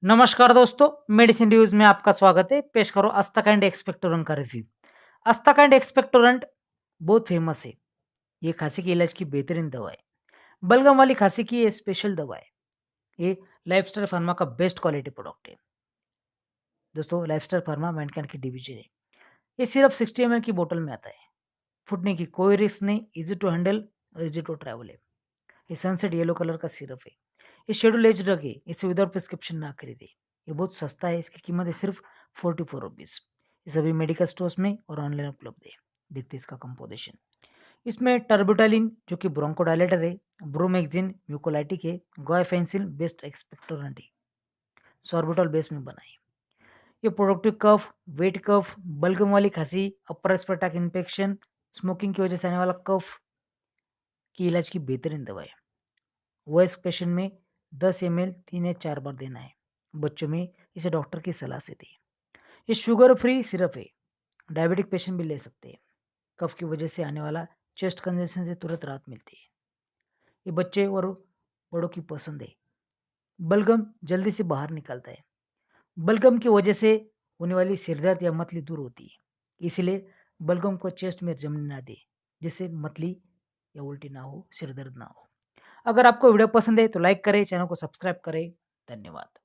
नमस्कार दोस्तों, medicine reviews में आपका स्वागत है। पेश करो अस्ताकाइंड एक्सपेक्टोरेंट का रिव्यू। अस्ताकाइंड एक्सपेक्टोरेंट बहुत फेमस है। ये खांसी के इलाज की बेहतरीन दवा है। बलगम वाली खांसी की ये स्पेशल दवा है। ये लाइफस्टाइल फार्मा का बेस्ट क्वालिटी प्रोडक्ट है। दोस्तों, लाइफस्टाइल फार्मा मैनकाइंड की डिवीजन है। ये सिर्फ 60 ml की बोतल में आता है। फूटने की कोई रिस्क नहीं, इजी टू हैंडल और इजी टू ट्रैवल है। ये सनसेट येलो कलर का सिरप है। ये शेड्यूल एज ड्रग है। इसे विदाउट प्रिस्क्रिप्शन ना खरीदे। ये बहुत सस्ता है। इसकी कीमत है सिर्फ 44 रुपीज़। ये सभी मेडिकल स्टोर्स में और ऑनलाइन उपलब्ध है। देखते हैं इसका कंपोजिशन। इसमें टर्बुटालिन जो कि ब्रोंकोडायलेटर है, ब्रोमेक्जिन म्यूकोलाइटिक है, गोएफेंसिल बेस्ट एक्सपेक्टोरेंट है, सॉर्बिटॉल बेस में बना है। ये प्रोडक्टिव कफ, वेट कफ, बलगम वाली खांसी, अपर रेस्पिरेटरी इन्फेक्शन, स्मोकिंग की वजह से आने वाला कफ की इलाज की बेहतरीन दवा है। वयस्क पेशेंट में 10 ml 3 या 4 बार देना है। बच्चों में इसे डॉक्टर की सलाह से दें। ये शुगर फ्री सिरप है। डायबिटिक पेशेंट भी ले सकते हैं। कफ की वजह से आने वाला चेस्ट कंजेशन से तुरंत राहत मिलती है। ये बच्चे और बड़ों की पसंद है। बलगम जल्दी से बाहर निकलता है। बलगम की वजह से होने वाली सिरदर्द या मतली दूर होती है। इसलिए बलगम को चेस्ट में जमने ना दे, जिससे मतली या उल्टी ना हो, सिरदर्द ना हो। अगर आपको वीडियो पसंद है तो लाइक करें, चैनल को सब्सक्राइब करें। धन्यवाद।